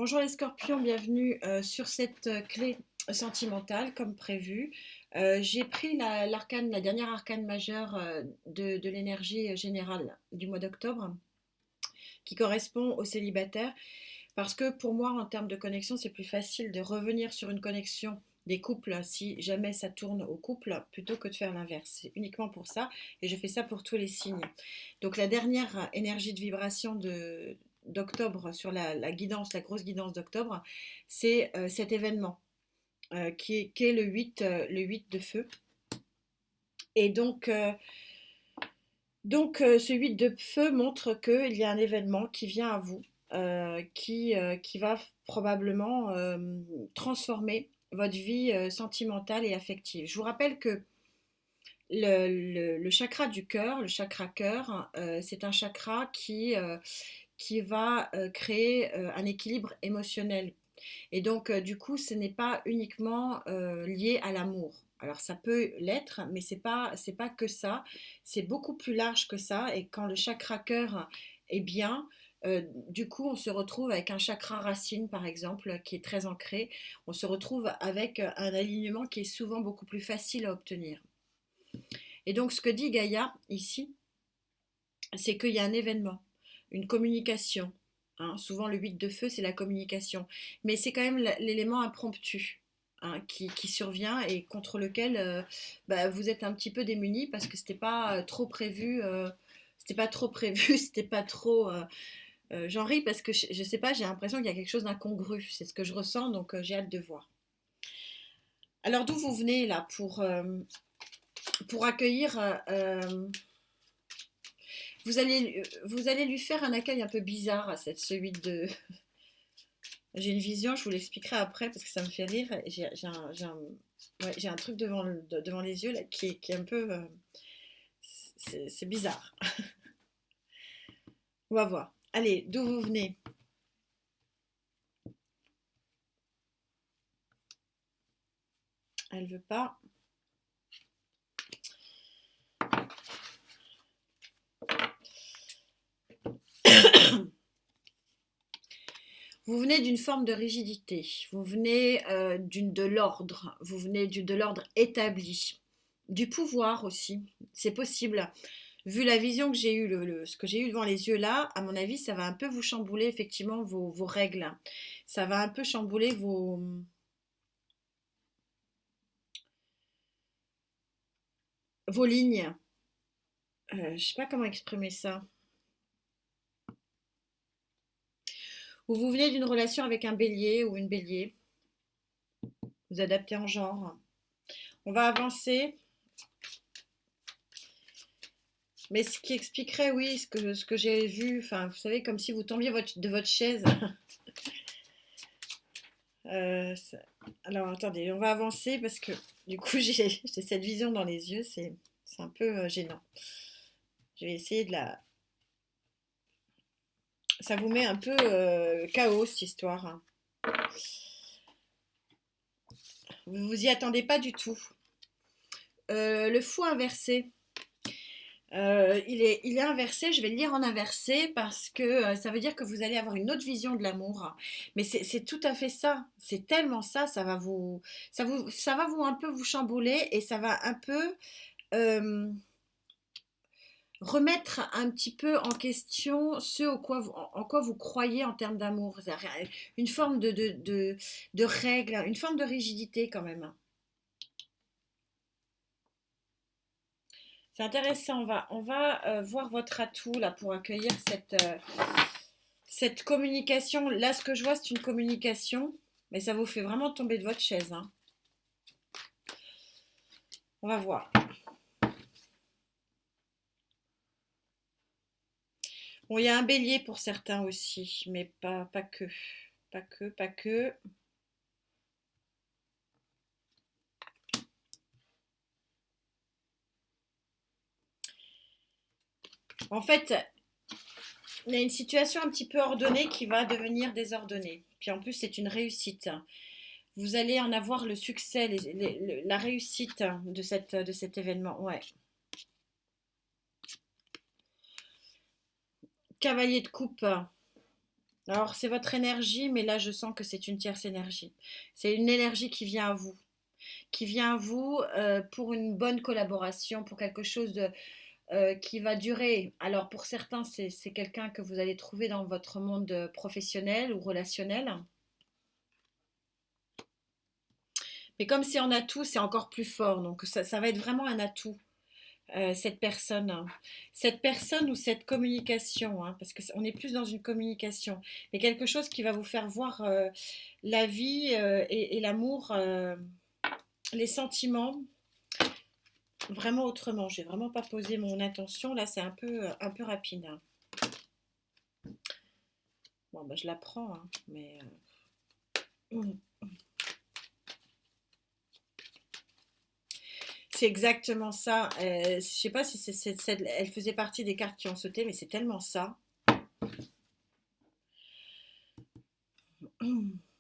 Bonjour les scorpions, bienvenue sur cette clé sentimentale comme prévu. J'ai pris l'arcane, la dernière arcane majeure de l'énergie générale du mois d'octobre qui correspond aux célibataires parce que pour moi en termes de connexion c'est plus facile de revenir sur une connexion des couples si jamais ça tourne au couple plutôt que de faire l'inverse. C'est uniquement pour ça et je fais ça pour tous les signes. Donc la dernière énergie de vibration d'octobre sur la guidance, la grosse guidance d'octobre, c'est cet événement qui est le 8 de feu. Et ce 8 de feu montre qu'il y a un événement qui vient à vous, qui va probablement transformer votre vie sentimentale et affective. Je vous rappelle que le chakra du cœur, le chakra cœur, c'est un chakra qui va créer un équilibre émotionnel. Et donc, du coup, ce n'est pas uniquement lié à l'amour. Alors, ça peut l'être, mais c'est pas que ça. C'est beaucoup plus large que ça. Et quand le chakra cœur est bien, du coup, on se retrouve avec un chakra racine, par exemple, qui est très ancré. On se retrouve avec un alignement qui est souvent beaucoup plus facile à obtenir. Et donc, ce que dit Gaïa ici, c'est qu'il y a un événement, une communication. Hein. Souvent, le 8 de feu, c'est la communication. Mais c'est quand même l'élément impromptu, hein, qui survient et contre lequel vous êtes un petit peu démuni parce que c'était pas trop prévu. C'était pas trop prévu, c'était pas trop. J'en ris parce que je sais pas, j'ai l'impression qu'il y a quelque chose d'incongru. C'est ce que je ressens, donc j'ai hâte de voir. Alors, d'où vous venez là pour accueillir vous allez lui faire un accueil un peu bizarre à ce 8 de. J'ai une vision, je vous l'expliquerai après parce que ça me fait rire. J'ai un truc devant les yeux là, qui est un peu. C'est bizarre. On va voir. Allez, d'où vous venez? Elle veut pas. Vous venez d'une forme de rigidité, vous venez de l'ordre, vous venez de l'ordre établi, du pouvoir aussi, c'est possible. Vu la vision que j'ai eue, ce que j'ai eu devant les yeux là, à mon avis, ça va un peu vous chambouler effectivement vos règles. Ça va un peu chambouler vos lignes. Je sais pas comment exprimer ça. Ou vous venez d'une relation avec un bélier ou une bélier, vous adaptez en genre. On va avancer. Mais ce qui expliquerait, oui, ce que j'ai vu, enfin, vous savez, comme si vous tombiez de votre chaise. Euh, ça- alors, attendez, on va avancer parce que du coup, j'ai cette vision dans les yeux, c'est un peu gênant. Je vais essayer de la. Ça vous met un peu chaos, cette histoire. Hein. Vous vous y attendez pas du tout. Le fou inversé. Il est inversé, je vais le lire en inversé parce que ça veut dire que vous allez avoir une autre vision de l'amour. Mais c'est tout à fait ça, c'est tellement ça, ça va vous un peu vous chambouler et ça va un peu euh, remettre un petit peu en question ce en quoi vous croyez en termes d'amour. Une forme de règle, une forme de rigidité quand même. C'est intéressant, on va voir votre atout là pour accueillir cette communication. Là, ce que je vois, c'est une communication, mais ça vous fait vraiment tomber de votre chaise. Hein. On va voir. Bon, il y a un bélier pour certains aussi, mais pas que. Pas que, pas que. En fait, il y a une situation un petit peu ordonnée qui va devenir désordonnée. Puis en plus, c'est une réussite. Vous allez en avoir le succès, la réussite de cet événement. Ouais. Cavalier de coupe. Alors, c'est votre énergie, mais là, je sens que c'est une tierce énergie. C'est une énergie qui vient à vous pour une bonne collaboration, pour quelque chose qui va durer. Alors, pour certains, c'est quelqu'un que vous allez trouver dans votre monde professionnel ou relationnel. Mais comme c'est en atout, c'est encore plus fort. Donc, ça va être vraiment un atout, cette personne. Cette personne ou cette communication, hein, parce qu'on est plus dans une communication. Mais quelque chose qui va vous faire voir la vie et l'amour, les sentiments, vraiment autrement. J'ai vraiment pas posé mon intention. Là, c'est un peu rapide, hein. Bon, bah, je la prends, hein, mais... C'est exactement ça. Je sais pas si elle faisait partie des cartes qui ont sauté, mais c'est tellement ça.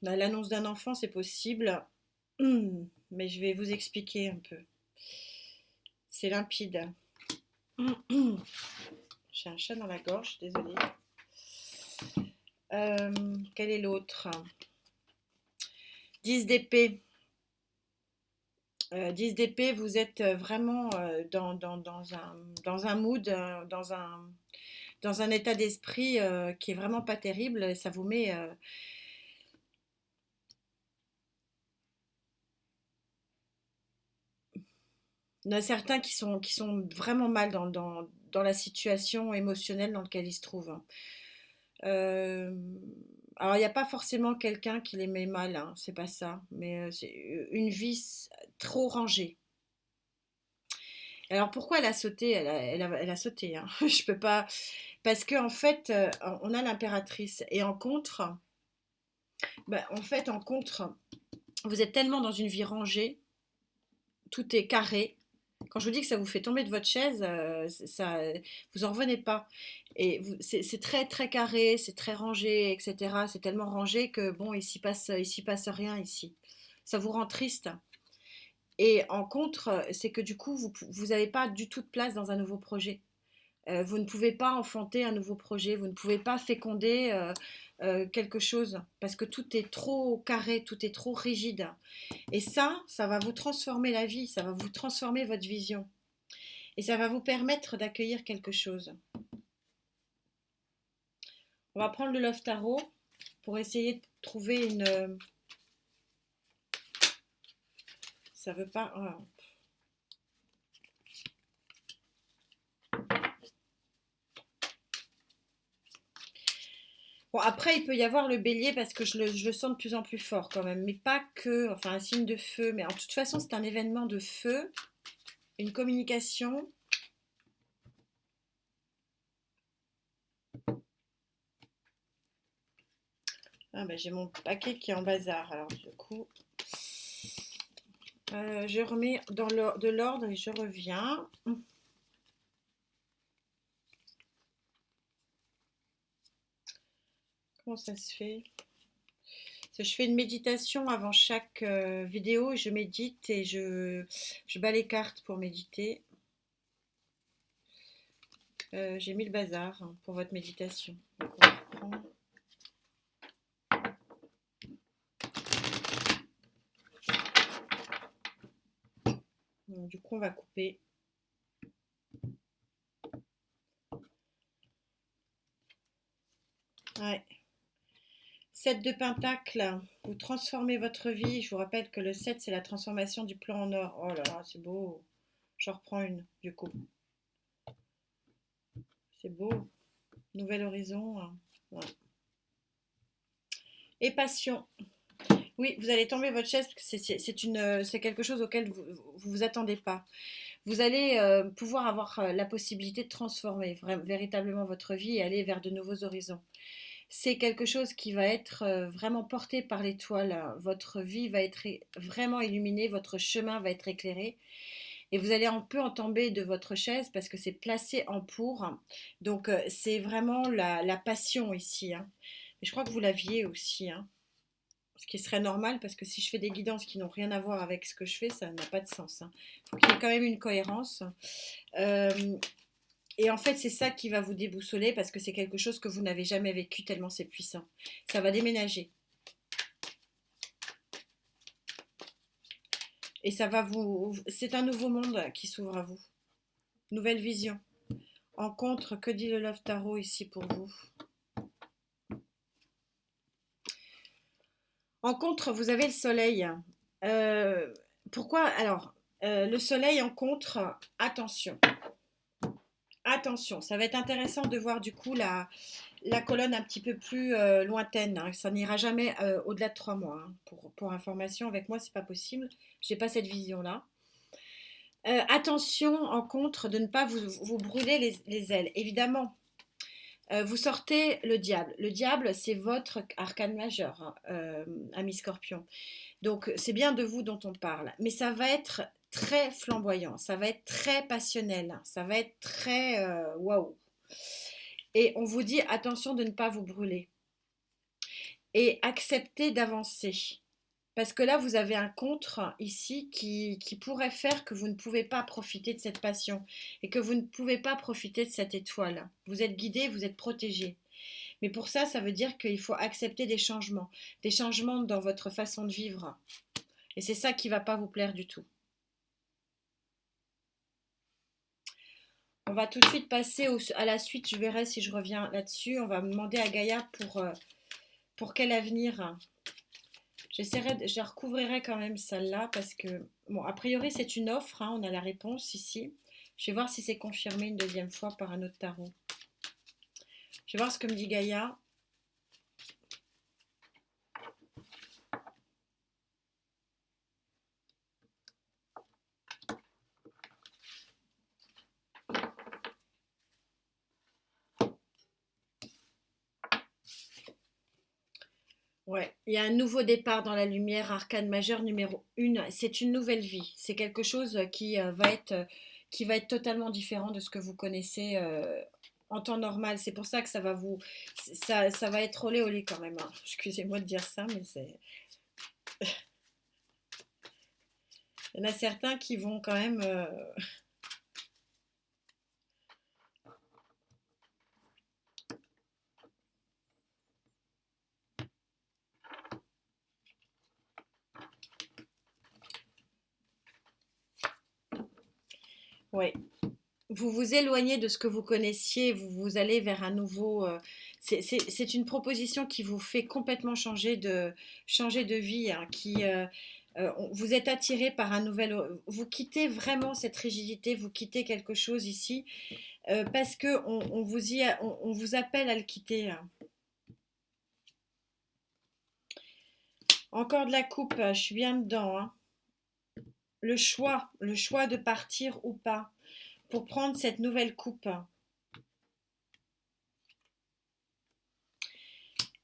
L'annonce d'un enfant, c'est possible, mais je vais vous expliquer un peu. C'est limpide. J'ai un chat dans la gorge, désolée. Quel est l'autre? 10 d'épée. 10 d'épée, vous êtes vraiment dans un mood, dans un état d'esprit qui est vraiment pas terrible. Ça vous met... il y en a certains qui sont vraiment mal dans la situation émotionnelle dans laquelle ils se trouvent, hein. Euh, alors, il n'y a pas forcément quelqu'un qui les met mal, hein, c'est pas ça, mais c'est une vie trop rangée. Alors, pourquoi elle a sauté? Elle a sauté, hein. Je peux pas. Parce qu'en fait, on a l'impératrice. Et en contre, bah, en fait, en contre, vous êtes tellement dans une vie rangée, tout est carré. Quand je vous dis que ça vous fait tomber de votre chaise, ça, vous en revenez pas. Et c'est très très carré, c'est très rangé, etc. C'est tellement rangé que bon, il s'y passe rien ici. Ça vous rend triste. Et en contre, c'est que du coup, vous n'avez pas du tout de place dans un nouveau projet. Vous ne pouvez pas enfanter un nouveau projet, vous ne pouvez pas féconder quelque chose parce que tout est trop carré, tout est trop rigide. Et ça va vous transformer la vie, ça va vous transformer votre vision. Et ça va vous permettre d'accueillir quelque chose. On va prendre le Love Tarot pour essayer de trouver une... Ça veut pas... Oh. Bon, après, il peut y avoir le bélier parce que je le sens de plus en plus fort quand même. Mais pas que... Enfin, un signe de feu. Mais en toute façon, c'est un événement de feu. Une communication. Ah ben, j'ai mon paquet qui est en bazar. Alors du coup, je remets de l'ordre et je reviens. Comment ça se fait? Je fais une méditation avant chaque vidéo. Je médite et je bats les cartes pour méditer. J'ai mis le bazar, hein, pour votre méditation. Donc, on reprend. Donc, du coup, on va couper. Ouais. 7 de Pentacle, vous transformez votre vie. Je vous rappelle que le 7, c'est la transformation du plan en or. Oh là là, c'est beau. J'en reprends une, du coup. C'est beau. Nouvel horizon, hein. Ouais. Et passion. Oui, vous allez tomber votre chaise parce que c'est quelque chose auquel vous vous attendez pas. Vous allez pouvoir avoir la possibilité de transformer véritablement votre vie et aller vers de nouveaux horizons. C'est quelque chose qui va être vraiment porté par l'étoile, hein. Votre vie va être vraiment illuminée, votre chemin va être éclairé. Et vous allez un peu en tomber de votre chaise parce que c'est placé en pour. Donc c'est vraiment la passion ici, hein. Mais je crois que vous l'aviez aussi, hein. Ce qui serait normal parce que si je fais des guidances qui n'ont rien à voir avec ce que je fais, ça n'a pas de sens, hein. Il faut qu'il y ait quand même une cohérence. Euh, Et en fait, c'est ça qui va vous déboussoler parce que c'est quelque chose que vous n'avez jamais vécu tellement c'est puissant. Ça va déménager. Et ça va vous... C'est un nouveau monde qui s'ouvre à vous. Nouvelle vision. En contre, que dit le Love Tarot ici pour vous? En contre, vous avez le soleil. Euh, pourquoi? Alors, le soleil en contre, attention. Attention, ça va être intéressant de voir du coup la colonne un petit peu plus lointaine, hein. Ça n'ira jamais au-delà de 3 mois, hein. Pour information, avec moi, c'est pas possible. J'ai pas cette vision-là. Attention, en contre, de ne pas vous brûler les ailes. Évidemment, vous sortez le diable. Le diable, c'est votre arcane majeur, hein, ami Scorpion. Donc, c'est bien de vous dont on parle. Mais ça va être très flamboyant, ça va être très passionnel, ça va être très waouh. Et on vous dit attention de ne pas vous brûler. Et acceptez d'avancer. Parce que là, vous avez un contre ici qui pourrait faire que vous ne pouvez pas profiter de cette passion et que vous ne pouvez pas profiter de cette étoile. Vous êtes guidé, vous êtes protégé. Mais pour ça, ça veut dire qu'il faut accepter des changements dans votre façon de vivre. Et c'est ça qui ne va pas vous plaire du tout. On va tout de suite passer à la suite, je verrai si je reviens là-dessus. On va me demander à Gaïa pour quel avenir. Je recouvrirai quand même celle-là parce que, bon, a priori c'est une offre, hein, on a la réponse ici. Je vais voir si c'est confirmé une deuxième fois par un autre tarot. Je vais voir ce que me dit Gaïa. Ouais, il y a un nouveau départ dans la lumière, arcane majeur numéro 1. C'est une nouvelle vie. C'est quelque chose qui va être totalement différent de ce que vous connaissez en temps normal. C'est pour ça que ça va être olé olé quand même, hein. Excusez-moi de dire ça, mais c'est. Il y en a certains qui vont quand même. Ouais. Vous vous éloignez de ce que vous connaissiez, vous allez vers un nouveau. C'est une proposition qui vous fait complètement changer de vie, hein, vous êtes attiré par un nouvel. Vous quittez vraiment cette rigidité, vous quittez quelque chose ici, parce que on vous appelle à le quitter, hein. Encore de la coupe, je suis bien dedans, hein. Le choix de partir ou pas pour prendre cette nouvelle coupe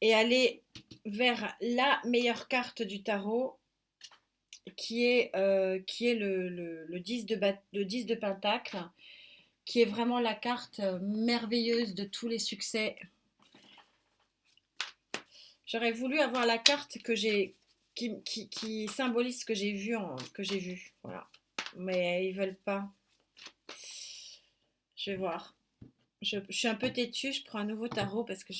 et aller vers la meilleure carte du tarot qui est le 10 le 10 de Pentacle, qui est vraiment la carte merveilleuse de tous les succès. J'aurais voulu avoir la carte qui symbolise ce que j'ai vu, voilà. Mais ils veulent pas. Je vais voir. Je suis un peu têtue, je prends un nouveau tarot parce que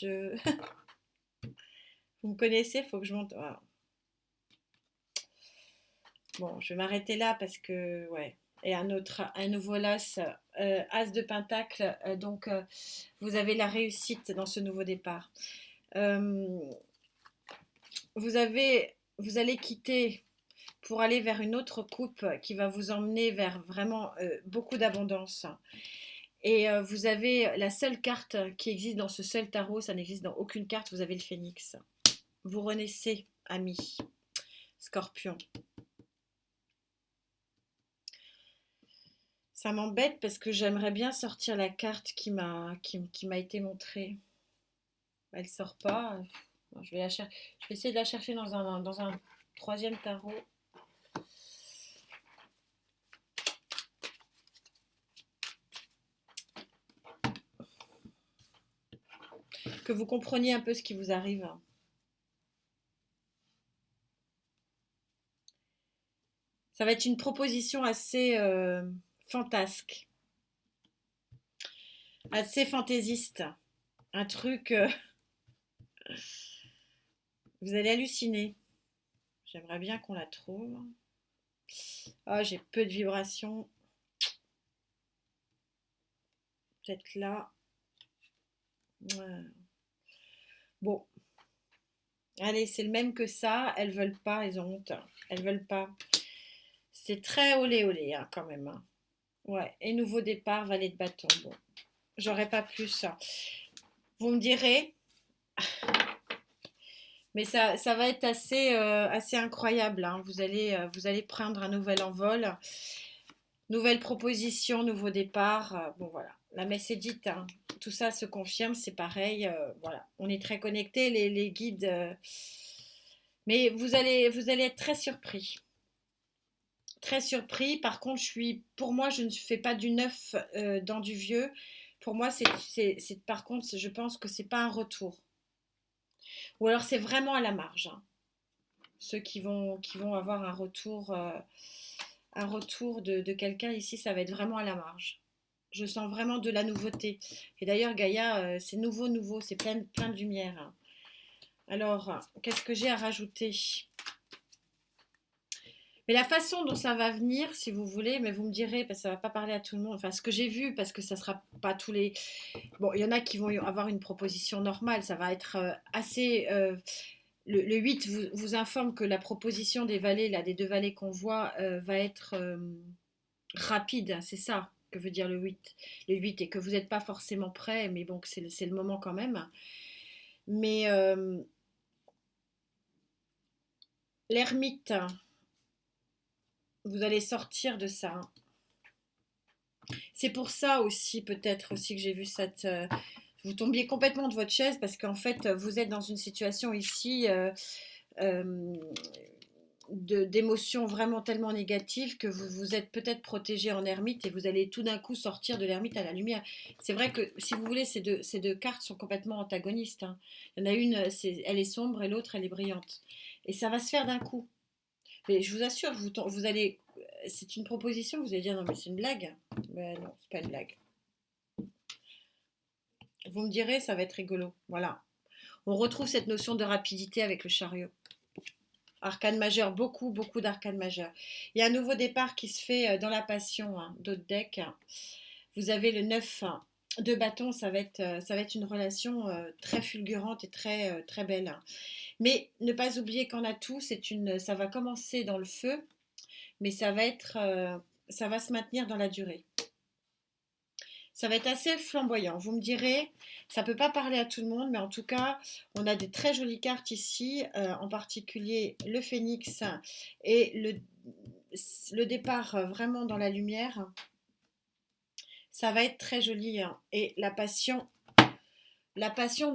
vous me connaissez, il faut que je monte. Voilà. Bon, je vais m'arrêter là parce que, ouais. Et un nouveau as de pentacle. Donc, vous avez la réussite dans ce nouveau départ. Euh, vous allez quitter pour aller vers une autre coupe qui va vous emmener vers vraiment beaucoup d'abondance. Et vous avez la seule carte qui existe dans ce seul tarot, ça n'existe dans aucune carte, vous avez le phénix. Vous renaissez, ami Scorpion. Ça m'embête parce que j'aimerais bien sortir la carte qui m'a été montrée. Elle sort pas. Bon, je vais essayer de la chercher dans un troisième tarot. Que vous compreniez un peu ce qui vous arrive. Ça va être une proposition assez fantasque. assez fantaisiste. Un truc, vous allez halluciner. J'aimerais bien qu'on la trouve. Ah, j'ai peu de vibrations. Peut-être là. Ouais. Bon, allez, c'est le même que ça. Elles veulent pas, elles ont honte. Elles veulent pas. C'est très olé olé hein, quand même, hein. Ouais, et nouveau départ, valet de bâton. Bon, j'aurais pas plus. Vous me direz, mais ça va être assez incroyable, hein. Vous allez prendre un nouvel envol, nouvelle proposition, nouveau départ. Bon voilà, la messe est dite, hein. Tout ça se confirme, c'est pareil. Voilà, on est très connectés, les guides. Mais vous allez être très surpris. Très surpris. Par contre, pour moi, je ne fais pas du neuf dans du vieux. Pour moi, par contre, je pense que c'est pas un retour. Ou alors c'est vraiment à la marge, hein. Ceux qui vont avoir un retour de quelqu'un ici, ça va être vraiment à la marge. Je sens vraiment de la nouveauté. Et d'ailleurs, Gaïa, c'est nouveau, nouveau, c'est plein de lumière, hein. Alors, qu'est-ce que j'ai à rajouter? Mais la façon dont ça va venir, si vous voulez, mais vous me direz, parce que ça va pas parler à tout le monde. Enfin, ce que j'ai vu, parce que ça sera pas tous les. Bon, il y en a qui vont avoir une proposition normale. Ça va être assez. Le 8 vous informe que la proposition des valets, là, des deux valets qu'on voit, va être rapide. C'est ça que veut dire le 8. Le 8 et que vous n'êtes pas forcément prêt, mais bon, que c'est le moment quand même. Mais l'ermite, vous allez sortir de ça. C'est pour ça aussi, peut-être aussi que j'ai vu vous tombiez complètement de votre chaise parce qu'en fait, vous êtes dans une situation ici euh, d'émotions vraiment tellement négatives que vous vous êtes peut-être protégé en ermite et vous allez tout d'un coup sortir de l'ermite à la lumière. C'est vrai que, si vous voulez, ces deux cartes sont complètement antagonistes, hein. Il y en a une, elle est sombre et l'autre, elle est brillante. Et ça va se faire d'un coup. Mais je vous assure, vous allez. C'est une proposition, vous allez dire non, mais c'est une blague. Mais non, c'est pas une blague. Vous me direz, ça va être rigolo. Voilà. On retrouve cette notion de rapidité avec le chariot. Arcane majeur, beaucoup, beaucoup d'arcanes majeurs. Il y a un nouveau départ qui se fait dans la passion, hein, d'autres decks. Vous avez le 9 de bâton, ça va être une relation très fulgurante et très belle. Mais ne pas oublier qu'en atout, ça va commencer dans le feu, mais ça va se maintenir dans la durée. Ça va être assez flamboyant. Vous me direz, ça ne peut pas parler à tout le monde, mais en tout cas, on a des très jolies cartes ici, en particulier le phénix et le départ vraiment dans la lumière. Ça va être très joli, hein. Et la passion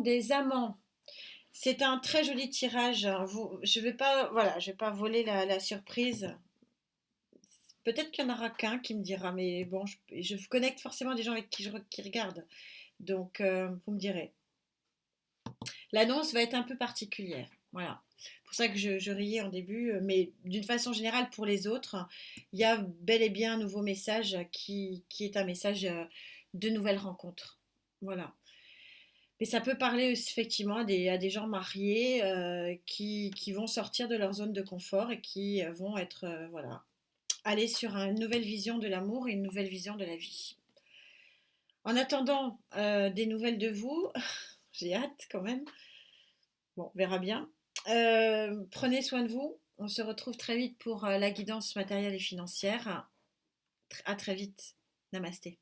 des amants. C'est un très joli tirage, hein. Je vais pas, voilà, je vais pas voler la surprise. Peut-être qu'il y en aura qu'un qui me dira, mais bon, je connecte forcément des gens avec qui regardent. Donc, vous me direz. L'annonce va être un peu particulière. Voilà. C'est pour ça que je riais en début, mais d'une façon générale, pour les autres, il y a bel et bien un nouveau message qui est un message de nouvelles rencontres. Voilà. Mais ça peut parler aussi, effectivement à des gens mariés qui vont sortir de leur zone de confort et qui vont être, voilà, aller sur une nouvelle vision de l'amour et une nouvelle vision de la vie. En attendant des nouvelles de vous, j'ai hâte quand même. Bon, on verra bien. Prenez soin de vous. On se retrouve très vite pour la guidance matérielle et financière. À très vite. Namasté.